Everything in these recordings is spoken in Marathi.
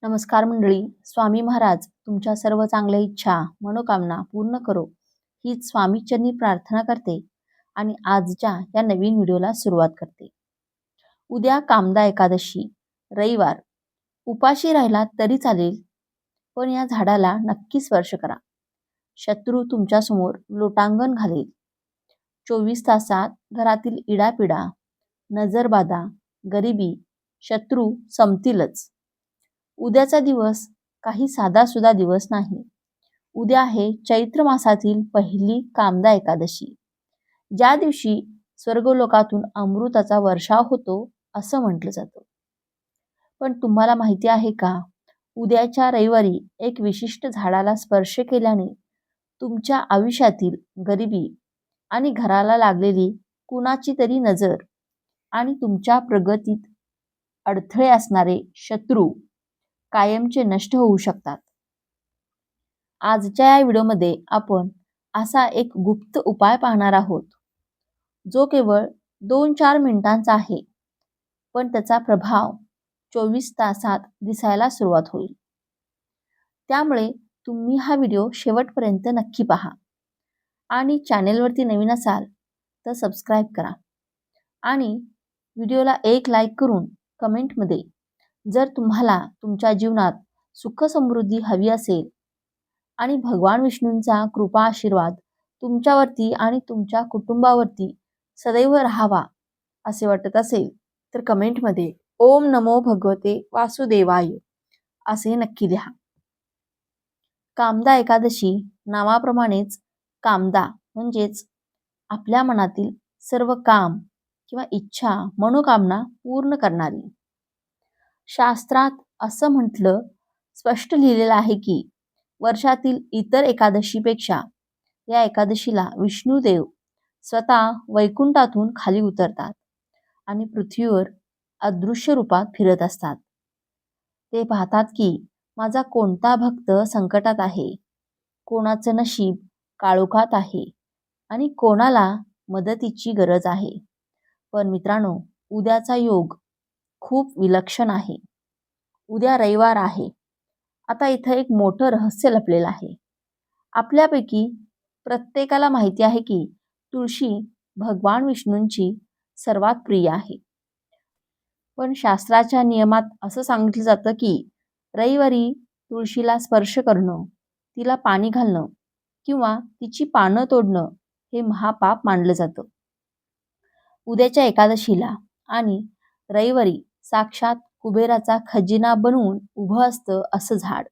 नमस्कार मंडळी. स्वामी महाराज तुमच्या सर्व चांगल्या इच्छा मनोकामना पूर्ण करो हीच स्वामीचरणी प्रार्थना करते आणि आजच्या या नवीन व्हिडिओला सुरुवात करते. उद्या कामदा एकादशी, रविवार. उपाशी राहिला तरी चालेल, पण या झाडाला नक्की स्पर्श करा. शत्रू तुमच्यासमोर लोटांगण घालेल. 24 तासात घरातील इडापिडा, नजरबाधा, गरिबी, शत्रू संपतीलच. उद्याचा दिवस काही साधासुधा दिवस नाही. उद्या आहे चैत्र मासातील पहिली कामदा एकादशी, ज्या दिवशी स्वर्गलोकातून अमृताचा वर्षाव होतो असं म्हटलं जातं. पण तुम्हाला माहिती आहे का, उद्याच्या रविवारी एक विशिष्ट झाडाला स्पर्श केल्याने तुमच्या आयुष्यातील गरिबी आणि घराला लागलेली कुणाची तरी नजर आणि तुमच्या प्रगतीत अडथळे असणारे शत्रू कायमचे नष्ट होऊ शकतात. आजच्या या व्हिडिओमध्ये आपण असा एक गुप्त उपाय पाहणार आहोत, जो केवळ 2-4 मिनिटांचा आहे, पण त्याचा प्रभाव 24 तासात दिसायला सुरुवात होईल. त्यामुळे तुम्ही हा व्हिडिओ शेवटपर्यंत नक्की पहा आणि चॅनेलवरती नवीन असाल तर सबस्क्राईब करा आणि व्हिडिओला एक लाईक करून कमेंटमध्ये जर तुम्हाला तुमच्या जीवनात सुख समृद्धी हवी असेल आणि भगवान विष्णूंचा कृपा आशीर्वाद तुमच्यावरती आणि तुमच्या कुटुंबावरती सदैव राहावा असे वाटत असेल, तर कमेंटमध्ये ओम नमो भगवते वासुदेवाय असे नक्की लिहा. कामदा एकादशी नावाप्रमाणेच कामदा म्हणजेच आपल्या मनातील सर्व काम किंवा इच्छा मनोकामना पूर्ण करणारी. शास्त्रात असं म्हटलं, स्पष्ट लिहिलेलं आहे की वर्षातील इतर एकादशीपेक्षा या एकादशीला विष्णुदेव स्वतः वैकुंठातून खाली उतरतात आणि पृथ्वीवर अदृश्य रूपात फिरत असतात. ते पाहतात की माझा कोणता भक्त संकटात आहे, कोणाचं नशीब काळोखात आहे आणि कोणाला मदतीची गरज आहे. पण मित्रांनो, उद्याचा योग खूप विलक्षण आहे. उद्या रविवार आहे. आता इथं एक मोठं रहस्य लपलेलं आहे. आपल्यापैकी प्रत्येकाला माहिती आहे की तुळशी भगवान विष्णूंची सर्वात प्रिय आहे. पण शास्त्राच्या नियमात असं सांगितलं जातं की रविवारी तुळशीला स्पर्श करणं, तिला पाणी घालणं किंवा तिची पानं तोडणं हे महापाप मानलं जातं. उद्याच्या एकादशीला आणि रविवारी साक्षात कुबेराचा खजिना बनवून उभं असतं असं झाड,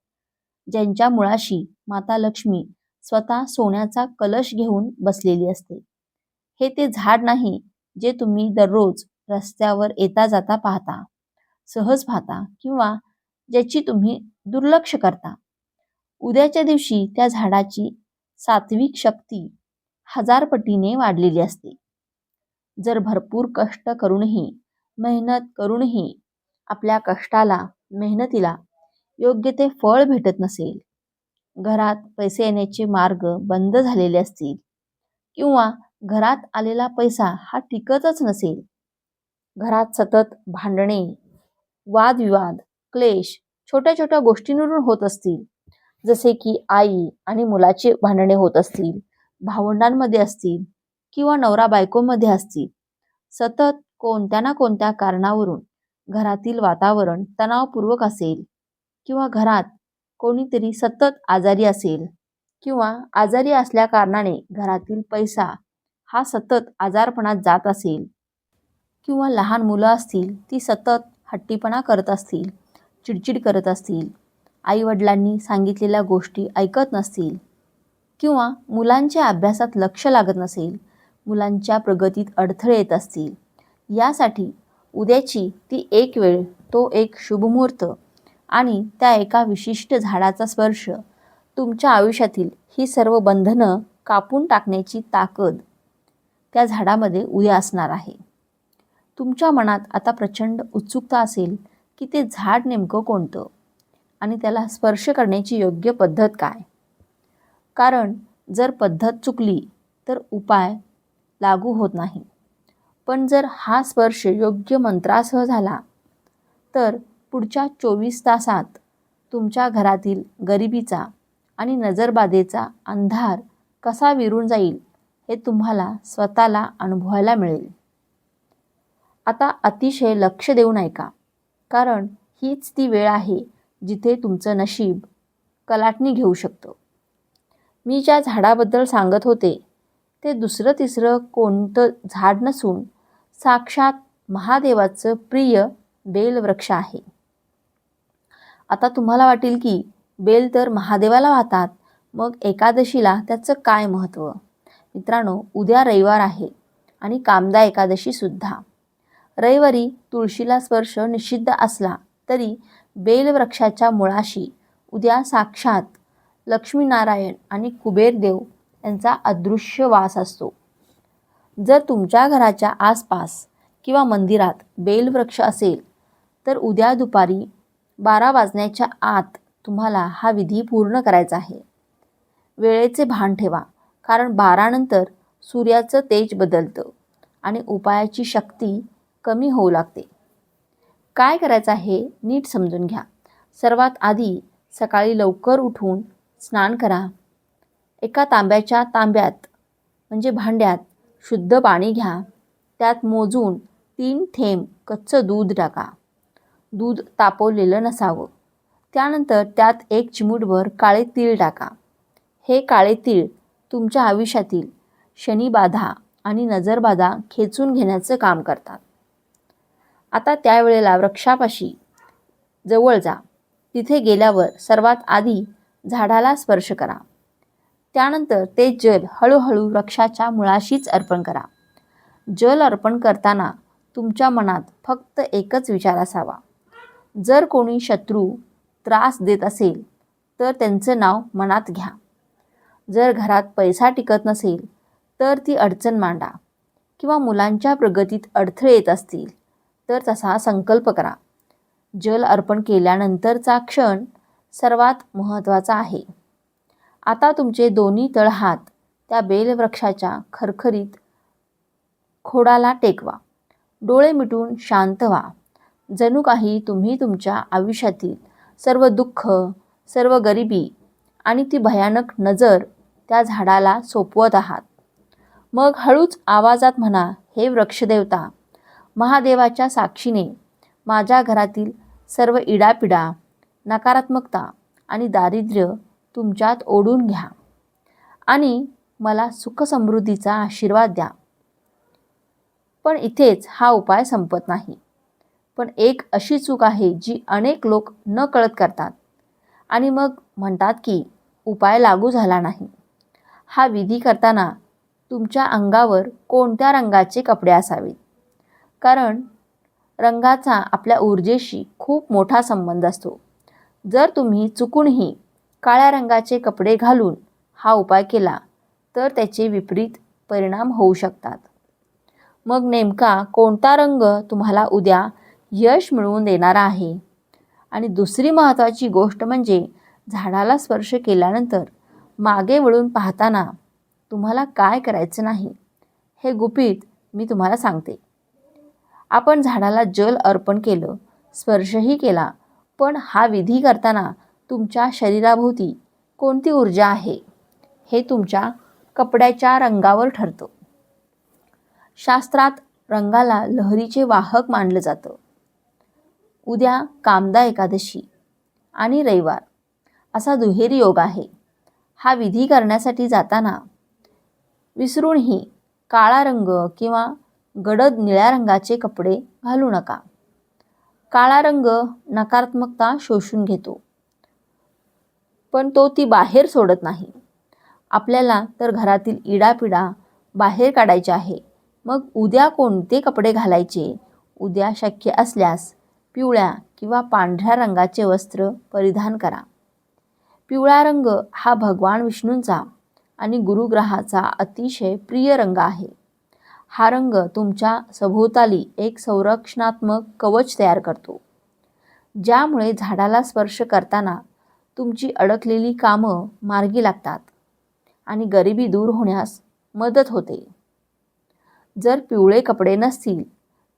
ज्यांच्या मुळाशी माता लक्ष्मी स्वतः सोन्याचा कलश घेऊन बसलेली असते. हे ते झाड नाही जे तुम्ही दररोज रस्त्यावर येता जाता पाहता, सहज पाहता किंवा ज्याची तुम्ही दुर्लक्ष करता. उद्याच्या दिवशी त्या झाडाची सात्विक शक्ती 1000 पटीने वाढलेली असते. जर भरपूर कष्ट करूनही, मेहनत करूनही आपल्या कष्टाला, मेहनतीला योग्य ते फळ भेटत नसेल, घरात पैसे येण्याचे मार्ग बंद झालेले असतील किंवा घरात आलेला पैसा हा टिकतच नसेल, घरात सतत भांडणे, वादविवाद, क्लेश छोट्या छोट्या गोष्टींवरून होत असतील, जसे की आई आणि मुलाची भांडणे होत असतील, भावंडांमध्ये असतील किंवा नवरा बायकोमध्ये असतील, सतत कोणत्या ना कोणत्या कारणावरून घरातील वातावरण तणावपूर्वक असेल किंवा घरात कोणीतरी सतत आजारी असेल किंवा आजारी असल्या कारणाने घरातील पैसा हा सतत आजारपणात जात असेल किंवा लहान मुलं असतील, ती सतत हट्टीपणा करत असतील, चिडचिड करत असतील, आईवडिलांनी सांगितलेल्या गोष्टी ऐकत नसतील किंवा मुलांच्या अभ्यासात लक्ष लागत नसेल, मुलांच्या प्रगतीत अडथळे येत असतील, यासाठी उद्याची ती एक वेळ, तो एक शुभमुहूर्त आणि त्या एका विशिष्ट झाडाचा स्पर्श तुमच्या आयुष्यातील ही सर्व बंधनं कापून टाकण्याची ताकद त्या झाडामध्ये उद्या असणार आहे. तुमच्या मनात आता प्रचंड उत्सुकता असेल की ते झाड नेमकं कोणतं आणि त्याला स्पर्श करण्याची योग्य पद्धत काय. कारण जर पद्धत चुकली तर उपाय लागू होत नाही, पण जर हा स्पर्श योग्य मंत्रासह झाला तर पुढच्या 24 तासात तुमच्या घरातील गरिबीचा आणि नजरबाधेचा अंधार कसा विरून जाईल हे तुम्हाला स्वतःला अनुभवायला मिळेल. आता अतिशय लक्ष देऊन ऐका, कारण हीच ती वेळ आहे जिथे तुमचं नशीब कलाटणी घेऊ शकतं. मी ज्या झाडाबद्दल सांगत होते ते दुसरं तिसरं कोणतं झाड नसून साक्षात महादेवाचं प्रिय बेलवृक्ष आहे. आता तुम्हाला वाटेल की बेल तर महादेवाला वाहतात, मग एकादशीला त्याचं काय महत्त्व? मित्रांनो, उद्या रविवार आहे आणि कामदा एकादशी सुद्धा. रविवारी तुळशीला स्पर्श निषिद्ध असला तरी बेलवृक्षाच्या मुळाशी उद्या साक्षात लक्ष्मीनारायण आणि कुबेरदेव यांचा अदृश्य वास असतो. जर तुमच्या घराच्या आसपास किंवा मंदिरात बेलवृक्ष असेल तर उद्या दुपारी 12 वाजण्याच्या आत तुम्हाला हा विधी पूर्ण करायचा आहे. वेळेचे भान ठेवा, कारण 12 नंतर सूर्याचं तेज बदलतं आणि उपायाची शक्ती कमी होऊ लागते. काय करायचं आहे नीट समजून घ्या. सर्वात आधी सकाळी लवकर उठून स्नान करा. एका तांब्याच्या तांब्यात म्हणजे भांड्यात शुद्ध पाणी घ्या. त्यात मोजून 3 थेंब कच्चं दूध टाका. दूध तापवलेलं नसावं. त्यानंतर त्यात 1 चिमूटभर काळे तीळ टाका. हे काळे तीळ तुमच्या आयुष्यातील शनिबाधा आणि नजरबाधा खेचून घेण्याचं काम करतात. आता त्यावेळेला वृक्षापाशी जवळ जा. तिथे गेल्यावर सर्वात आधी झाडाला स्पर्श करा. त्यानंतर ते जल हळूहळू वृक्षाच्या मुळाशीच अर्पण करा. जल अर्पण करताना तुमच्या मनात फक्त एकच विचार असावा. जर कोणी शत्रू त्रास देत असेल तर त्यांचं नाव मनात घ्या. जर घरात पैसा टिकत नसेल तर ती अडचण मांडा, किंवा मुलांच्या प्रगतीत अडथळे येत असतील तर तसा संकल्प करा. जल अर्पण केल्यानंतरचा क्षण सर्वात महत्त्वाचा आहे. आता तुमचे दोन्ही तळहात त्या बेलवृक्षाच्या खरखरीत खोडाला टेकवा. डोळे मिटून शांत व्हा. जणू काही तुम्ही तुमच्या आयुष्यातील सर्व दुःख, सर्व गरिबी आणि ती भयानक नजर त्या झाडाला सोपवत आहात. मग हळूच आवाजात म्हणा, हे वृक्षदेवता, महादेवाच्या साक्षीने माझ्या घरातील सर्व इडापिडा, नकारात्मकता आणि दारिद्र्य तुमच्यात ओढून घ्या आणि मला सुखसमृद्धीचा आशीर्वाद द्या. पण इथेच हा उपाय संपत नाही. पण एक अशी चूक आहे जी अनेक लोक न कळत करतात आणि मग म्हणतात की उपाय लागू झाला नाही. हा विधी करताना तुमच्या अंगावर कोणत्या रंगाचे कपडे असावेत, कारण रंगाचा आपल्या ऊर्जेशी खूप मोठा संबंध असतो. जर तुम्ही चुकूनही काळ्या रंगाचे कपडे घालून हा उपाय केला तर त्याचे विपरीत परिणाम होऊ शकतात. मग नेमका कोणता रंग तुम्हाला उद्या यश मिळवून देणारा आहे? आणि दुसरी महत्त्वाची गोष्ट म्हणजे झाडाला स्पर्श केल्यानंतर मागे वळून पाहताना तुम्हाला काय करायचं नाही, हे गुपित मी तुम्हाला सांगते. आपण झाडाला जल अर्पण केलं, स्पर्शही केला, पण हा विधी करताना तुमच्या शरीराभोवती कोणती ऊर्जा आहे हे तुमच्या कपड्याच्या रंगावर ठरतं. शास्त्रात रंगाला लहरीचे वाहक मानलं जातं. उद्या कामदा एकादशी आणि रविवार असा दुहेरी योग आहे. हा विधी करण्यासाठी जाताना विसरूनही काळा रंग किंवा गडद निळ्या रंगाचे कपडे घालू नका. काळा रंग नकारात्मकता शोषून घेतो, पण तो ती बाहेर सोडत नाही. आपल्याला तर घरातील इडापिडा बाहेर काढायची आहे. मग उद्या कोणते कपडे घालायचे? उद्या शक्य असल्यास पिवळ्या किंवा पांढऱ्या रंगाचे वस्त्र परिधान करा. पिवळा रंग हा भगवान विष्णूंचा आणि गुरुग्रहाचा अतिशय प्रिय रंग आहे. हा रंग तुमच्या सभोवताली एक संरक्षणात्मक कवच तयार करतो, ज्यामुळे झाडाला स्पर्श करताना तुमची अडकलेली कामं मार्गी लागतात आणि गरिबी दूर होण्यास मदत होते. जर पिवळे कपडे नसतील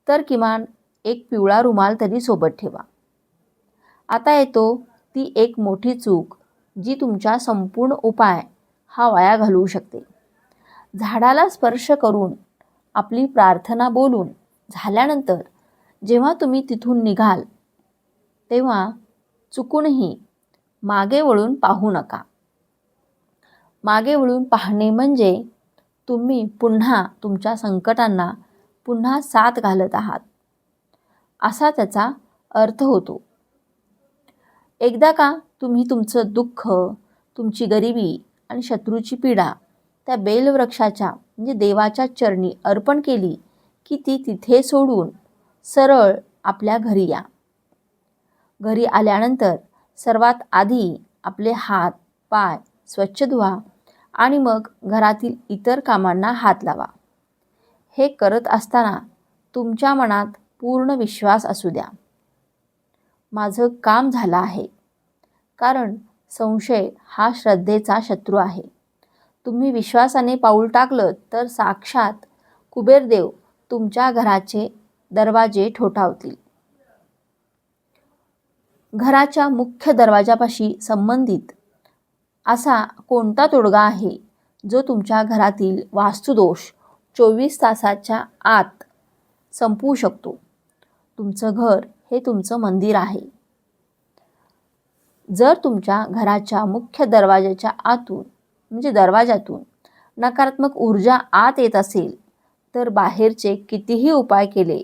तर किमान एक पिवळा रुमाल तरी सोबत ठेवा. आता येतो ती एक मोठी चूक जी तुमचा संपूर्ण उपाय हा वाया घालवू शकते. झाडाला स्पर्श करून आपली प्रार्थना बोलून झाल्यानंतर जेव्हा तुम्ही तिथून निघाल तेव्हा चुकूनही मागे वळून पाहू नका. मागे वळून पाहणे म्हणजे तुम्ही पुन्हा तुमच्या संकटांना पुन्हा साथ घालत आहात असा त्याचा अर्थ होतो. एकदा का तुम्ही तुमचं दुःख, तुमची गरिबी आणि शत्रूची पीडा त्या बेलवृक्षाच्या म्हणजे देवाच्या चरणी अर्पण केली की ती तिथे सोडून सरळ आपल्या घरी या. घरी आल्यानंतर सर्वात आधी आपले हात पाय स्वच्छ धुवा आणि मग घरातील इतर कामांना हात लावा. हे करत असताना तुमच्या मनात पूर्ण विश्वास असू द्या, माझं काम झालं आहे. कारण संशय हा श्रद्धेचा शत्रू आहे. तुम्ही विश्वासाने पाऊल टाकलं तर साक्षात कुबेरदेव तुमच्या घराचे दरवाजे ठोठावतील. घराच्या मुख्य दरवाजापाशी संबंधित असा कोणता तोडगा आहे जो तुमच्या घरातील वास्तुदोष 24 तासाच्या आत संपवू शकतो? तुमचं घर हे तुमचं मंदिर आहे. जर तुमच्या घराच्या मुख्य दरवाजाच्या आतून म्हणजे दरवाजातून नकारात्मक ऊर्जा आत येत असेल तर बाहेरचे कितीही उपाय केले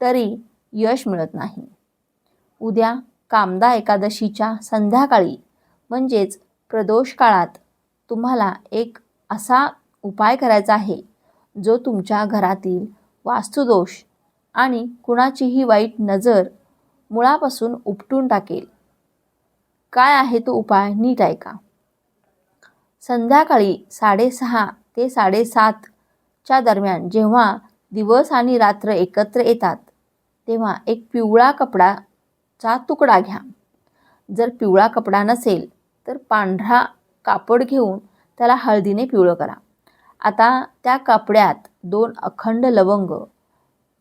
तरी यश मिळत नाही. उद्या कामदा एकादशीच्या संध्याकाळी म्हणजेच प्रदोष काळात तुम्हाला एक असा उपाय करायचा आहे जो तुमच्या घरातील वास्तुदोष आणि कुणाचीही वाईट नजर मुळापासून उपटून टाकेल. काय आहे तो उपाय नीट ऐका. संध्याकाळी 6:30 ते 7:30 च्या दरम्यान जेव्हा दिवस आणि रात्र एकत्र येतात तेव्हा एक पिवळा कपडाचा तुकडा घ्या. जर पिवळा कपडा नसेल तर पांढरा कापड घेऊन त्याला हळदीने पिवळं करा. आता त्या कपड्यात 2 अखंड लवंग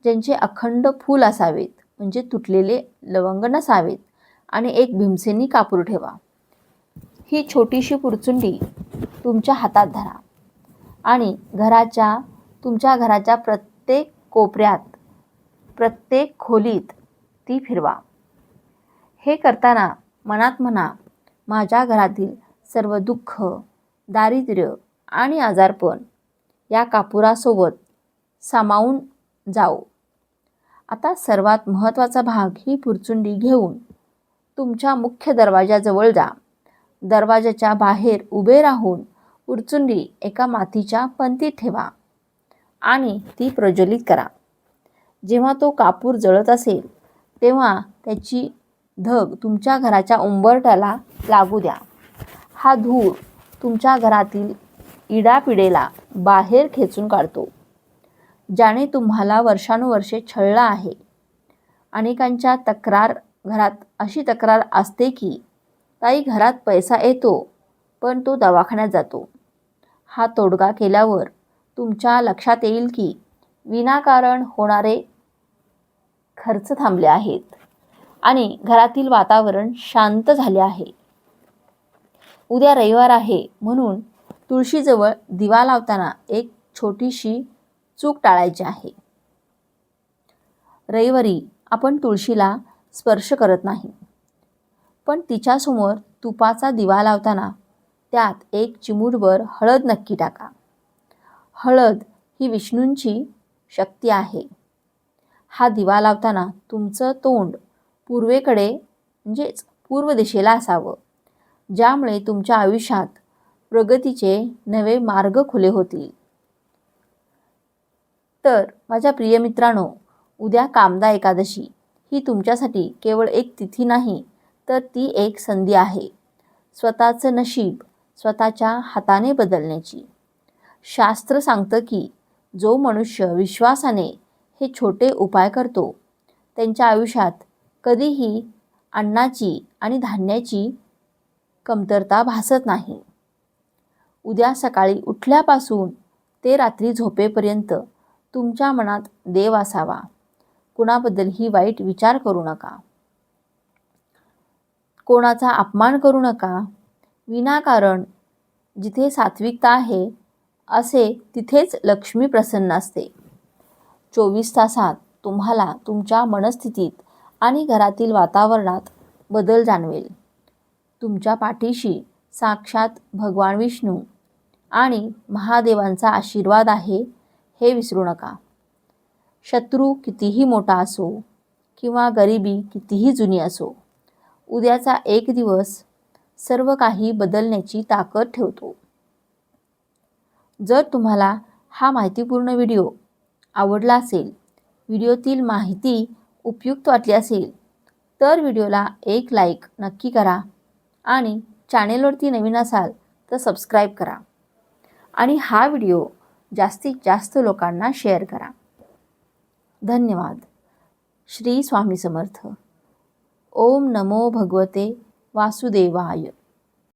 ज्यांचे अखंड फूल असावेत म्हणजे तुटलेले लवंग नसावेत आणि एक भीमसेनी कापूर ठेवा. ही छोटीशी पुरचुंडी तुमच्या हातात धरा आणि तुमच्या घराच्या प्रत्येक कोपऱ्यात प्रत्येक खोलीत ती फिरवा. हे करताना मनात म्हणा, माझ्या घरातील सर्व दुःख, दारिद्र्य आणि आजारपण या कापुरासोबत सामावून जाओ. आता सर्वात महत्त्वाचा भाग ही पुरचुंडी घेऊन तुमच्या मुख्य दरवाजाजवळ जा. दरवाजाच्या बाहेर उभे राहून पुरचुंडी एका मातीच्या पंतीत ठेवा आणि ती प्रज्वलित करा. जेव्हा तो कापूर जळत असेल तेव्हा त्याची धग तुमच्या घराच्या उंबरठ्याला लागू द्या. हा धूर तुमच्या घरातील इडापिडेला बाहेर खेचून काढतो, ज्याने तुम्हाला वर्षानुवर्षे छळला आहे. अनेकांच्या घरात अशी तक्रार असते की ताई घरात पैसा येतो पण तो दवाखान्यात जातो. हा तोडगा केल्यावर तुमच्या लक्षात येईल की विनाकारण होणारे खर्च थांबले आहेत आणि घरातील वातावरण शांत झाले आहे. उद्या रविवार आहे म्हणून तुळशीजवळ दिवा लावताना एक छोटीशी चूक टाळायची आहे. रविवारी आपण तुळशीला स्पर्श करत नाही, पण तिच्यासमोर तुपाचा दिवा लावताना त्यात एक चिमूटभर हळद नक्की टाका. हळद ही विष्णूंची शक्ती आहे. हा दिवा लावताना तुमचं तोंड पूर्वेकडे म्हणजेच पूर्व दिशेला असावं, ज्यामुळे तुमच्या आयुष्यात प्रगतीचे नवे मार्ग खुले होतील. तर माझ्या प्रिय मित्रांनो, उद्या कामदा एकादशी ही तुमच्यासाठी केवळ एक तिथी नाही तर ती एक संधी आहे स्वतःचं नशीब स्वतःच्या हाताने बदलण्याची. शास्त्र सांगतं की जो मनुष्य विश्वासाने हे छोटे उपाय करतो त्यांच्या आयुष्यात कधीही अन्नाची आणि धान्याची कमतरता भासत नाही. उद्या सकाळी उठल्यापासून ते रात्री झोपेपर्यंत तुमच्या मनात देव असावा. कुणाबद्दलही वाईट विचार करू नका. कोणाचा अपमान करू नका. विनाकारण जिथे सात्विकता आहे असे तिथेच लक्ष्मी प्रसन्न असते. 24 तासात तुम्हाला तुमच्या मनस्थितीत आणि घरातील वातावरणात बदल जाणवेल. तुमच्या पाठीशी साक्षात भगवान विष्णू आणि महादेवांचा आशीर्वाद आहे हे विसरू नका. शत्रू कितीही मोठा असो किंवा गरिबी कितीही जुनी असो, उद्याचा एक दिवस सर्व काही बदलण्याची ताकद ठेवतो. जर तुम्हाला हा माहितीपूर्ण व्हिडिओ आवडला असेल, व्हिडिओतील माहिती उपयुक्त वाटली असेल, तर व्हिडिओला एक लाईक नक्की करा आणि चॅनेलवरती नवीन असाल तर सबस्क्राईब करा आणि हा व्हिडिओ जास्तीत जास्त लोकांना शेअर करा. धन्यवाद. श्री स्वामी समर्थ. ओम नमो भगवते वासुदेवाय.